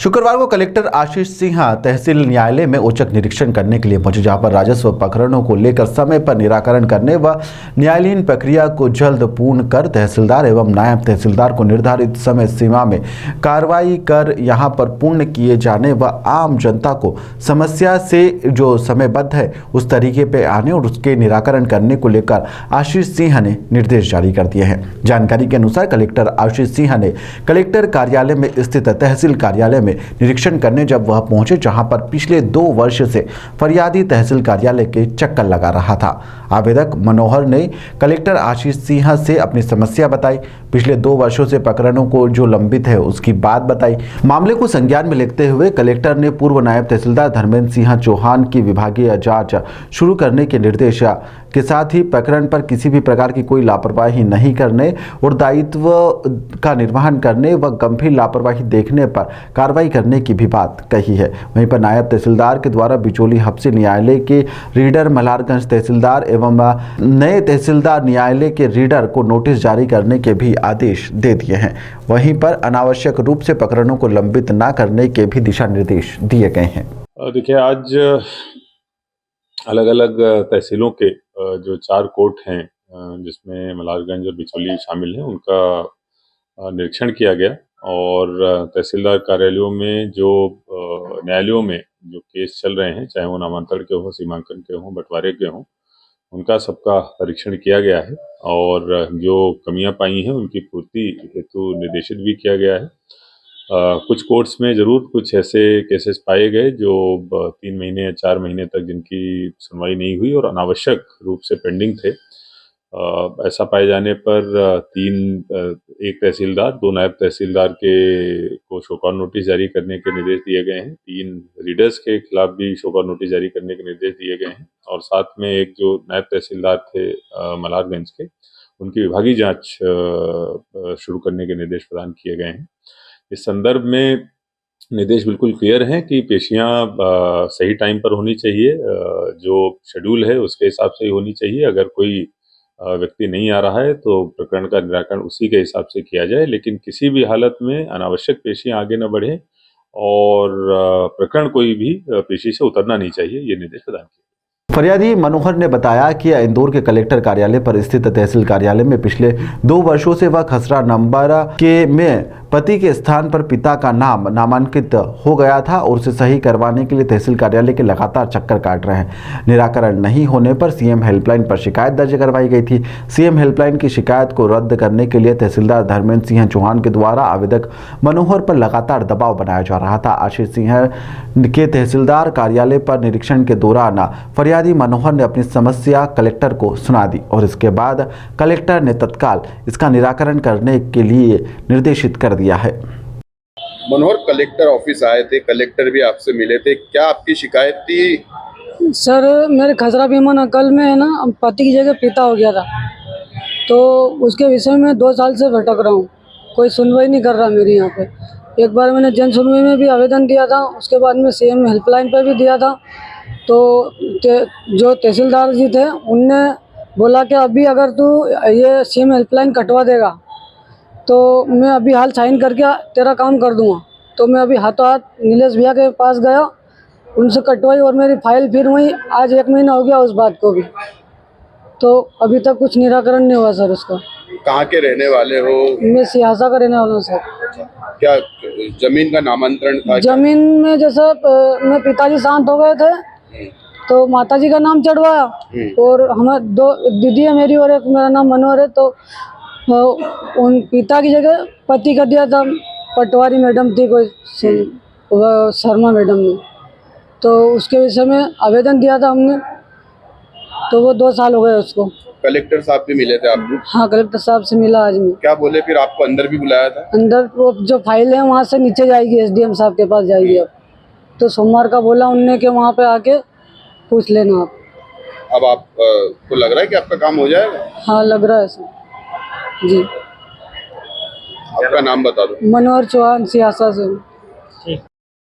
शुक्रवार को कलेक्टर आशीष सिन्हा तहसील न्यायालय में औचक निरीक्षण करने के लिए पहुंचे, जहां पर राजस्व प्रकरणों को लेकर समय पर निराकरण करने व न्यायालयीन प्रक्रिया को जल्द पूर्ण कर तहसीलदार एवं नायब तहसीलदार को निर्धारित समय सीमा में कार्रवाई कर यहां पर पूर्ण किए जाने व आम जनता को समस्या से जो समयबद्ध है उस तरीके पे आने और उसके निराकरण करने को लेकर आशीष सिन्हा ने निर्देश जारी कर दिए हैं। जानकारी के अनुसार कलेक्टर आशीष सिन्हा ने कलेक्टर कार्यालय में स्थित तहसील कार्यालय में निरीक्षण करने जब वह पहुंचे, जहां पर पिछले 2 वर्ष से फरियादी तहसील कार्यालय के चक्कर लगा रहा था। आवेदक मनोहर ने कलेक्टर आशीष सिन्हा से अपनी समस्या बताई, पिछले 2 वर्षों से प्रकरणों को जो लंबित है उसकी बात बताई। मामले को संज्ञान में लेते हुए कलेक्टर ने पूर्व नायब तहसीलदार धर्मेंद्र सिंह चौहान की विभागीय जांच शुरू करने के निर्देश के साथ ही प्रकरण पर किसी भी प्रकार की कोई लापरवाही नहीं करने और दायित्व का निर्वहन करने व गंभीर लापरवाही देखने पर कार्रवाई करने की भी बात कही है। वहीं पर नायब तहसीलदार के द्वारा बिचौली हफ्सी न्यायालय के रीडर, मल्हारगंज तहसीलदार एवं नए तहसीलदार न्यायालय के रीडर को नोटिस जारी करने के भी आदेश दे दिए हैं। वहीं पर अनावश्यक रूप से प्रकरणों को लंबित न करने के भी दिशा निर्देश दिए गए हैं। देखिए, आज अलग अलग तहसीलों के जो 4 कोर्ट हैं जिसमें मल्हारगंज और बिचौली शामिल हैं, उनका निरीक्षण किया गया और तहसीलदार कार्यालयों में जो न्यायालयों में जो केस चल रहे हैं, चाहे वो नामांतरण के हों, सीमांकन के हों, बंटवारे के हों, उनका सबका परीक्षण किया गया है और जो कमियां पाई हैं उनकी पूर्ति हेतु निर्देशित भी किया गया है। कुछ कोर्ट्स में ज़रूर कुछ ऐसे केसेस पाए गए जो 3 महीने या 4 महीने तक जिनकी सुनवाई नहीं हुई और अनावश्यक रूप से पेंडिंग थे। ऐसा पाए जाने पर 1 तहसीलदार, 2 नायब तहसीलदार को शोकॉज नोटिस जारी करने के निर्देश दिए गए हैं। 3 रीडर्स के खिलाफ भी शोकॉज नोटिस जारी करने के निर्देश दिए गए हैं और साथ में एक जो नायब तहसीलदार थे मल्हारगंज के, उनकी विभागीय जांच शुरू करने के निर्देश प्रदान किए गए हैं। इस संदर्भ में निर्देश बिल्कुल क्लियर हैं कि पेशियां सही टाइम पर होनी चाहिए, जो शेड्यूल है उसके हिसाब से ही होनी चाहिए। अगर कोई व्यक्ति नहीं आ रहा है तो प्रकरण का निराकरण उसी के हिसाब से किया जाए, लेकिन किसी भी हालत में अनावश्यक पेशियां आगे न बढ़े और प्रकरण कोई भी पेशी से उतरना नहीं चाहिए, ये निर्देश प्रदान किया। फरियादी मनोहर ने बताया कि इंदौर के कलेक्टर कार्यालय पर स्थित तहसील कार्यालय में पिछले 2 वर्षों से वह खसरा नंबर के में पति के स्थान पर पिता का नाम नामांकित हो गया था और उसे सही करवाने के लिए तहसील कार्यालय के लगातार चक्कर काट रहे हैं। निराकरण नहीं होने पर सीएम हेल्पलाइन पर शिकायत दर्ज करवाई गई थी। सीएम हेल्पलाइन की शिकायत को रद्द करने के लिए तहसीलदार धर्मेंद्र सिंह चौहान के द्वारा आवेदक मनोहर पर लगातार दबाव बनाया जा रहा था। आशीष सिंह के तहसीलदार कार्यालय पर निरीक्षण के दौरान फरियादी मनोहर ने अपनी समस्या कलेक्टर को सुना दी और इसके बाद कलेक्टर ने तत्काल इसका निराकरण करने के लिए निर्देशित कर दिया है। मनोहर, कलेक्टर ऑफिस आए थे, कलेक्टर भी आपसे मिले थे, क्या आपकी शिकायत थी? सर, मेरे खसरा बीमा नकल में है ना, पति की जगह पिता हो गया था, तो उसके विषय में 2 साल से भटक रहा हूँ। कोई सुनवाई नहीं कर रहा मेरी यहाँ पे। एक बार मैंने जन सुनवाई में भी आवेदन दिया था, उसके बाद में सीएम हेल्पलाइन पे भी दिया था। तो जो तहसीलदार जी थे उनने बोला कि अभी अगर तू ये सीएम हेल्पलाइन कटवा देगा तो मैं अभी हाल साइन करके तेरा काम कर दूंगा। तो मैं अभी हाथों हाथ नीलेश भैया के पास गया, उनसे कटवाई और मेरी फाइल फिर वहीं आज 1 महीना हो गया उस बात को भी, तो अभी तक कुछ निराकरण नहीं हुआ सर उसका। कहाँ के रहने वाले हो? मैं सियासा का रहने वाला हूँ सर। क्या जमीन का नामांतरण था? जमीन में जैसे मैं पिताजी शांत हो गए थे तो माताजी का नाम चढ़वाया और हमारे 2 दीदी है मेरी और एक मेरा नाम मनोहर है, तो उन पिता की जगह पति कर दिया था। पटवारी मैडम थी कोई शर्मा मैडम ने, तो उसके विषय में आवेदन दिया था हमने, तो वो 2 साल हो गए उसको। कलेक्टर साहब भी मिले थे आपको? हाँ, कलेक्टर साहब से मिला आज मैं। क्या बोले फिर? आपको अंदर भी बुलाया था? अंदर वो जो फाइल है वहाँ से नीचे जाएगी, एसडीएम साहब के पास जाएगी। अब तो सोमवार का बोला उनने कि वहाँ पे आके पूछ लेना आप। अब आपको लग रहा है कि आपका काम हो जाएगा? हाँ, लग रहा है सर जी। आपका नाम बता दो। मनोहर चौहान, सियासा से।